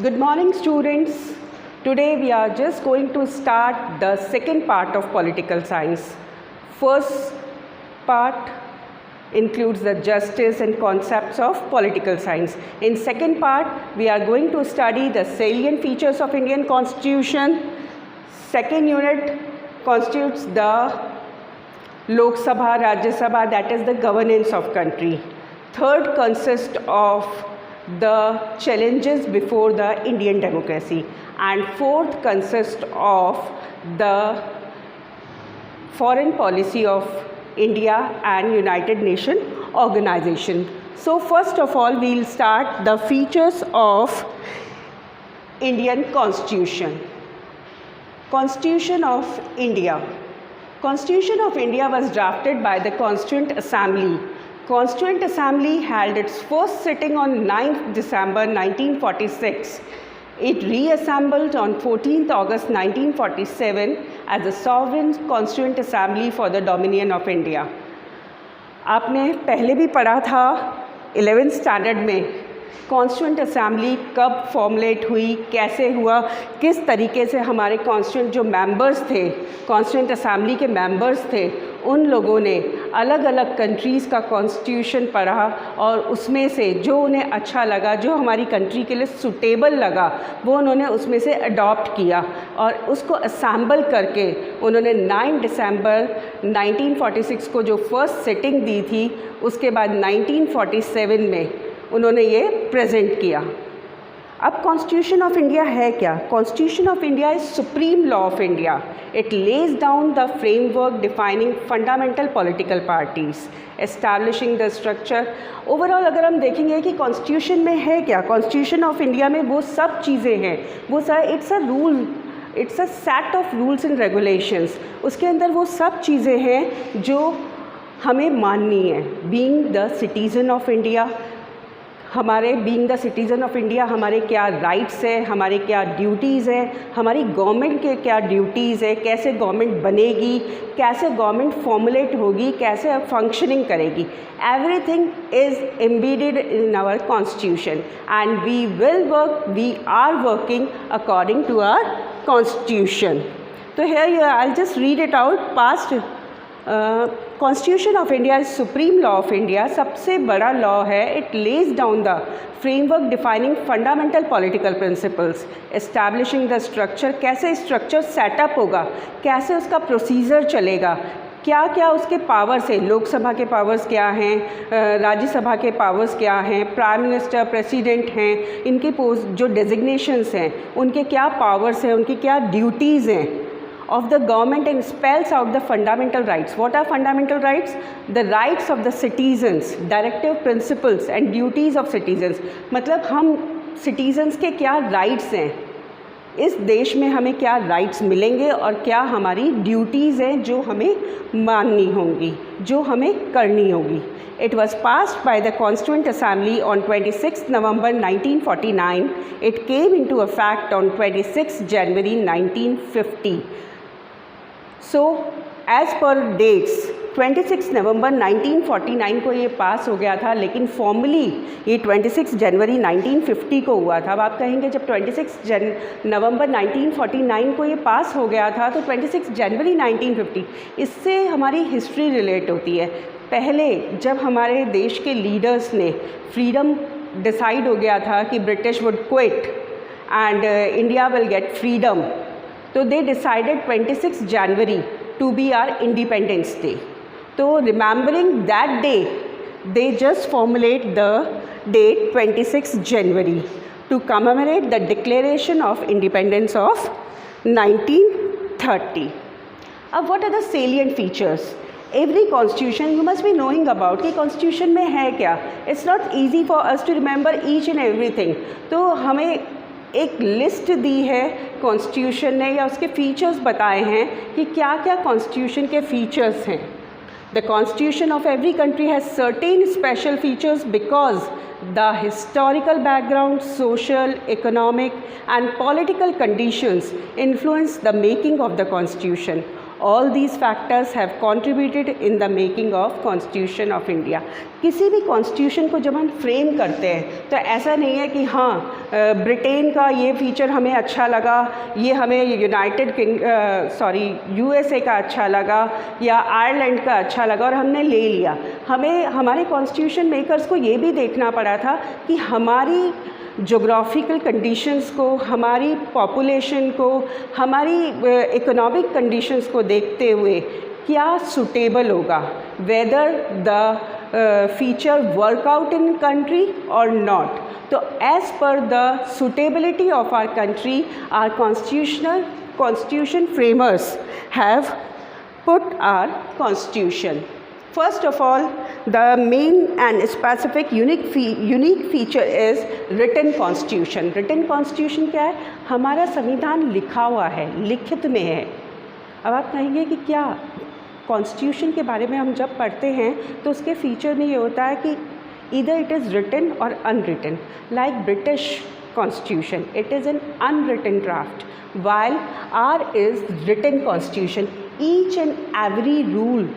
Good morning, students. Today we are just going to start the second part of political science. First part includes the justice and concepts of political science. In second part, we are going to study the salient features of Indian Constitution. Second unit constitutes the Lok Sabha, Rajya Sabha, that is the governance of country. Third consists of the challenges before the Indian democracy, and fourth consists of the foreign policy of India and United Nations organization. So first of all, we will start the features of Indian Constitution. Constitution of India. Constitution of India was drafted by the Constituent Assembly. Constituent Assembly held its first sitting on 9th December 1946. It reassembled on 14th August 1947 as the Sovereign Constituent Assembly for the Dominion of India. आपने पहले भी पढ़ा था 11th standard में constituent assembly कब formulate हुई, कैसे हुआ, किस तरीके से हमारे कॉन्स्टिट्यूंट जो मेंबर्स थे, कॉन्स्टिट्यूंट असेंबली के मेंबर्स थे, उन लोगों ने अलग अलग कंट्रीज़ का कॉन्स्टिट्यूशन पढ़ा और उसमें से जो उन्हें अच्छा लगा, जो हमारी कंट्री के लिए सूटेबल लगा, वो उन्होंने उसमें से अडॉप्ट किया और उसको असेंबल करके उन्होंने 9 दिसंबर 1946 को जो फर्स्ट सिटिंग दी थी, उसके बाद 1947 में उन्होंने ये प्रेजेंट किया। अब कॉन्स्टिट्यूशन ऑफ इंडिया है क्या? Constitution of India is supreme law of India. It lays down the framework defining fundamental political parties, establishing the structure. Overall अगर हम देखेंगे कि कॉन्स्टिट्यूशन में है क्या, कॉन्स्टिट्यूशन ऑफ इंडिया में वो सब चीज़ें हैं, वो it's a rule, it's a set of rules and regulations. उसके अंदर वो सब चीज़ें हैं जो हमें माननी है. Being the citizen of India, हमारे being the citizen of India हमारे क्या राइट्स हैं, हमारे क्या ड्यूटीज़ हैं, हमारी गवर्नमेंट के क्या ड्यूटीज़ है, कैसे गवर्नमेंट बनेगी, कैसे गवर्नमेंट फॉर्मुलेट होगी, कैसे फंक्शनिंग करेगी. Everything is embedded in our constitution and we are working according to our constitution. तो here I will just read it out. Past constitution of India is supreme law of India. सबसे बड़ा law है. It lays down the framework defining fundamental political principles, establishing the structure, कैसे structure setup होगा, कैसे उसका procedure चलेगा, क्या क्या उसके पावर्स हैं, लोकसभा के पावर्स क्या हैं, राज्यसभा के पावर्स क्या हैं, प्राइम मिनिस्टर, प्रेसिडेंट हैं, इनके पोस्ट जो डेजिग्नेशंस हैं उनके क्या पावर्स हैं, उनकी क्या ड्यूटीज़ हैं of the government, and spells out the fundamental rights. What are fundamental rights? The rights of the citizens, directive principles and duties of citizens. मतलब हम citizens के क्या rights हैं, इस देश में हमें क्या rights मिलेंगे और क्या हमारी duties हैं जो हमें माननी होंगी, जो हमें करनी होगी. It was passed by the Constituent Assembly on 26 November 1949. It came into effect on 26 January 1950. So as per dates 26 नवंबर 1949 को ये पास हो गया था, लेकिन फॉर्मली ये 26 जनवरी 1950 को हुआ था. अब आप कहेंगे जब 26 नवंबर 1949 को ये पास हो गया था तो 26 जनवरी 1950, इससे हमारी हिस्ट्री रिलेट होती है. पहले जब हमारे देश के लीडर्स ने फ्रीडम डिसाइड हो गया था कि British would quit and India will get freedom, तो they decided 26 January to be our independence day. तो remembering that day they just formulate the date 26 January to commemorate the declaration of independence of 1930. अब what are the salient features? Every constitution you must be knowing about कि constitution में है क्या. It's not easy for us to remember each and everything. तो हमें एक list दी है constitution ने, या उसके फीचर्स बताए हैं कि क्या क्या कॉन्स्टिट्यूशन के फीचर्स हैं. The constitution of every country has certain special features because the historical background, social, economic and political conditions influence the making of the constitution. All these factors have contributed in the making of Constitution of India. किसी भी constitution को जब हम frame करते हैं तो ऐसा नहीं है कि हाँ ब्रिटेन का ये फीचर हमें अच्छा लगा, ये हमें यूएसए का अच्छा लगा या आयरलैंड का अच्छा लगा और हमने ले लिया. हमें हमारे कॉन्स्टिट्यूशन मेकर्स को ये भी देखना पड़ा था कि हमारी जोग्राफिकल कंडीशंस को, हमारी पॉपुलेशन को, हमारी इकोनॉमिक कंडीशंस को देखते हुए क्या सूटेबल होगा, whether the feature work out in country और नॉट. तो as per the suitability of our country our constitution framers have put our constitution. First of all, the main and specific unique feature is written constitution. Written constitution क्या है? हमारा संविधान लिखा हुआ है, लिखित में है. अब आप कहेंगे कि क्या कॉन्स्टिट्यूशन के बारे में हम जब पढ़ते हैं तो उसके फीचर में ये होता है कि either it is written or unwritten. Like British constitution, it is an unwritten draft, while our is written constitution. Each and every rule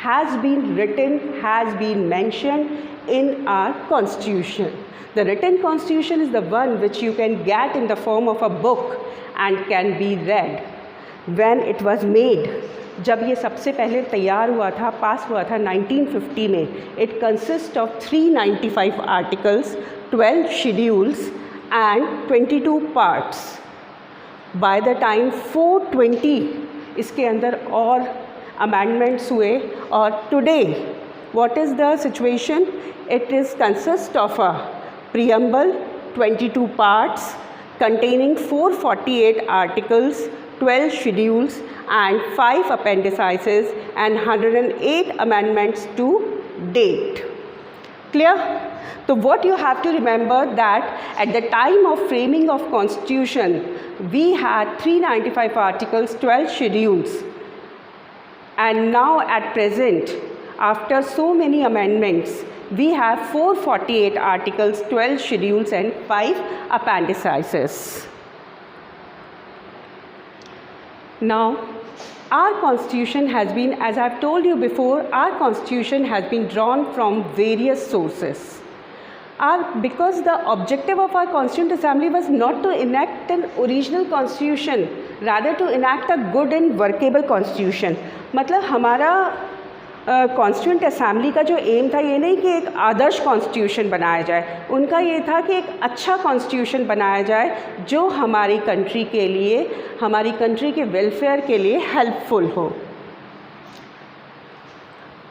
has been written, has been mentioned in our constitution. The written constitution is the one which you can get in the form of a book and can be read. When it was made, जब ये सबसे पहले तैयार हुआ था, पास हुआ था 1950 में, it consists of 395 articles, 12 schedules and 22 parts. By the time 420 इसके अंदर और amendments हुए और today what is the situation? It is consist of a preamble, 22 parts containing 448 articles, 12 schedules and 5 appendices and 108 amendments to date. Clear? So what you have to remember that at the time of framing of constitution we had 395 articles, 12 schedules. And now at present, after so many amendments, we have 448 articles, 12 schedules and 5 appendices. Now, our constitution has been, as I have told you before, our constitution has been drawn from various sources. Because the objective of our Constituent Assembly was not to enact an original constitution, rather to enact a good and workable constitution. मतलब हमारा constituent assembly का जो M था ये नहीं कि एक आदर्श constitution बनाया जाए, उनका ये था कि एक अच्छा कॉन्स्टिट्यूशन बनाया जाए जो हमारी कंट्री के लिए, हमारी कंट्री के वेलफेयर के लिए हेल्पफुल हो.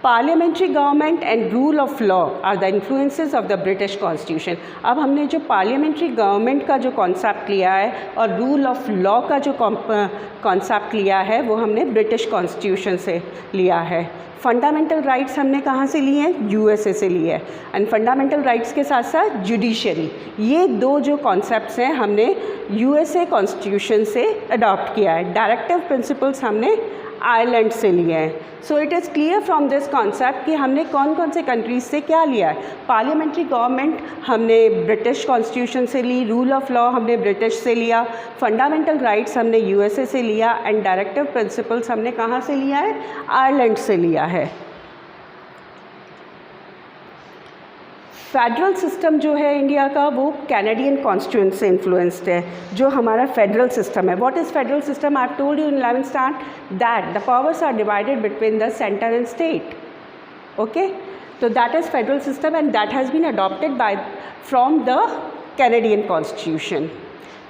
Parliamentary government and rule of law are the influences of the British constitution. अब हमने जो पार्लियामेंट्री गवर्नमेंट का जो कॉन्सेप्ट लिया है और रूल ऑफ लॉ का जो कॉन्सेप्ट लिया है वो हमने ब्रिटिश कॉन्स्टिट्यूशन से लिया है. फंडामेंटल राइट्स हमने कहाँ से लिए हैं? यूएसए से लिए हैं. एंड फंडामेंटल राइट्स के साथ साथ जुडिशरी, ये दो जो कॉन्सेप्ट्स हैं हमने यूएसए कॉन्स्टिट्यूशन से अडॉप्ट किया है. डायरेक्टिव प्रिंसिपल्स हमने आयरलैंड से लिए हैं. So it is clear from this concept कि हमने कौन कौन से कंट्रीज से क्या लिया है. पार्लियामेंट्री गवर्नमेंट हमने ब्रिटिश कॉन्स्टिट्यूशन से ली, रूल ऑफ लॉ हमने ब्रिटिश से लिया, फंडामेंटल राइट्स हमने यूएसए से लिया एंड डायरेक्टिव प्रिंसिपल्स हमने कहाँ से लिया है? आयरलैंड से लिया है. फेडरल सिस्टम जो है इंडिया का वो कैनेडियन कॉन्स्टिट्यूशन से इन्फ्लुएंस्ड है, जो हमारा फेडरल सिस्टम है. What is federal system? I have told you in 11th standard that the powers are divided between the centre and state. Okay, तो that is federal system and that has been adopted by from the Canadian constitution.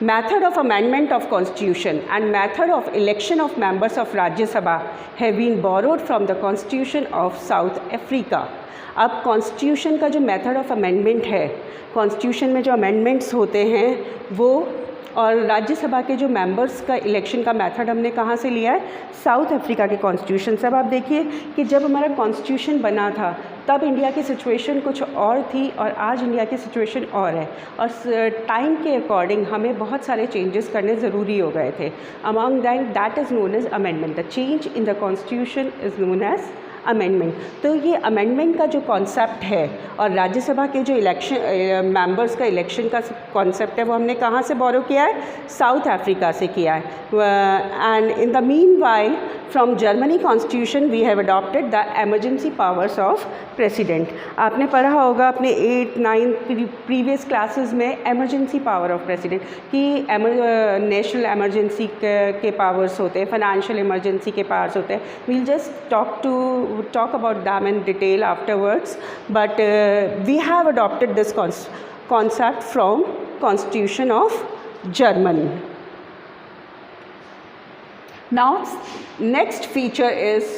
Method of amendment of constitution and method of election of members of Rajya Sabha have been borrowed from the constitution of South Africa. अब constitution का जो method of amendment है, constitution में जो amendments होते हैं वो, और राज्यसभा के जो मेंबर्स का इलेक्शन का मेथड हमने कहाँ से लिया है? साउथ अफ्रीका के कॉन्स्टिट्यूशन से. अब आप देखिए कि जब हमारा कॉन्स्टिट्यूशन बना था तब इंडिया की सिचुएशन कुछ और थी और आज इंडिया की सिचुएशन और है, और टाइम के अकॉर्डिंग हमें बहुत सारे चेंजेस करने ज़रूरी हो गए थे. Among that is known as amendment. The change in the constitution is known as amendment. तो ये अमेंडमेंट का जो कॉन्सेप्ट है और राज्यसभा के जो इलेक्शन मेंबर्स का इलेक्शन का कॉन्सेप्ट है वो हमने कहाँ से बोरो किया है, साउथ अफ्रीका से किया है। And in the meanwhile from Germany constitution we have adopted the emergency powers of president. आपने पढ़ा होगा अपने 8, 9 प्रीवियस क्लासेस में एमरजेंसी पावर ऑफ प्रेसिडेंट कि नेशनल एमरजेंसी के पावर्स होते हैं, फाइनेंशियल इमरजेंसी के पावर्स होते हैं। We'll just talk about them in detail afterwards, but we have adopted this concept from Constitution of Germany. Now next feature is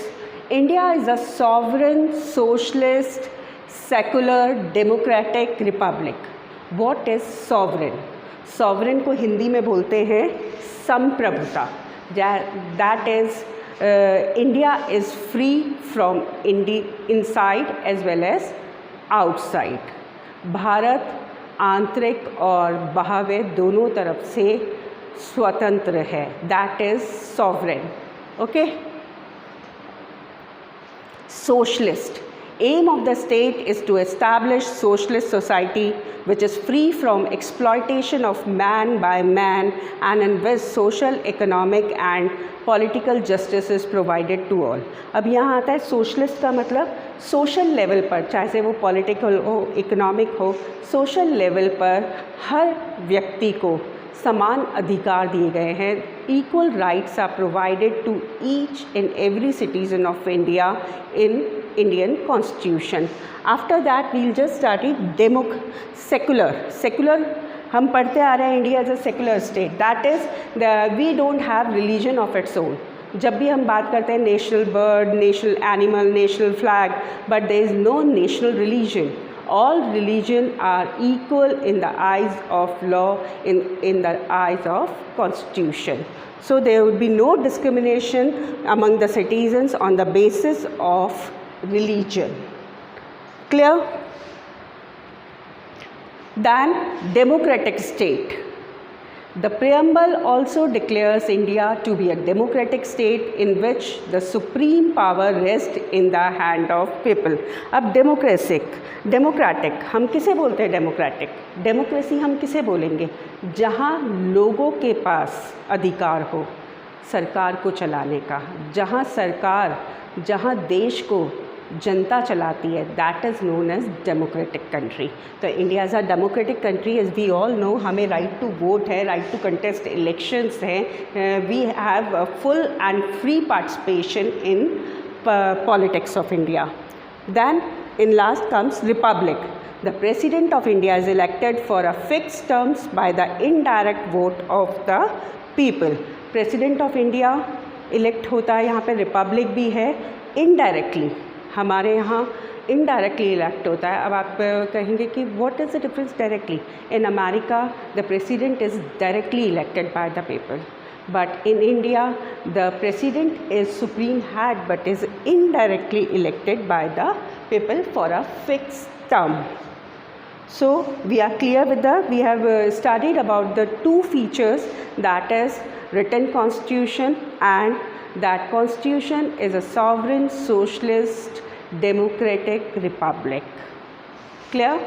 India is a sovereign, socialist, secular, democratic republic. What is sovereign? Sovereign को हिंदी में बोलते हैं संप्रभुता. That is India is free from inside as well as outside. Bharat आंतरिक और बाह्य दोनों तरफ से स्वतंत्र है. That is sovereign. Okay. Socialist. Aim of the state is to establish socialist society which is free from exploitation of man by man and in which social, economic and political justice is provided to all. अब यहाँ आता है socialist का मतलब social level पर, चाहे वो political हो, इकोनॉमिक हो, सोशल लेवल पर हर व्यक्ति को समान अधिकार दिए गए हैं. Equal rights are provided to each and every citizen of India in Indian constitution. After that we'll just start secular हम पढ़ते आ रहे हैं India as a secular state. That is we don't have religion of its own. जब भी हम बात करते हैं national bird, national animal, national flag, but there is no national religion. All religion are equal in the eyes of law, in the eyes of constitution. So there would be no discrimination among the citizens on the basis of religion. Clear? Then democratic state. The preamble also declares India to be a democratic state in which the supreme power rests in the hand of people. अब democratic हम किसे बोलते हैं? Democracy हम किसे बोलेंगे? जहाँ लोगों के पास अधिकार हो सरकार को चलाने का, जहाँ देश को जनता चलाती है, that is known as democratic country. तो India is a democratic country as we all know. हमें राइट टू वोट है, राइट टू कंटेस्ट इलेक्शंस हैं, we have full and free participation in politics of India. Then in last comes republic. The president of India is elected for a fixed terms by the indirect vote of the people. president of India elect होता है. यहाँ पे republic भी है. indirectly हमारे यहाँ indirectly elect होता है. अब आप कहेंगे कि what is the difference directly? In America the president is directly elected by the people. But in India, the president is supreme head but is indirectly elected by the people for a fixed term. So we are clear with we have studied about the two features, that is written constitution, and that constitution is a sovereign, socialist, democratic republic. Clear?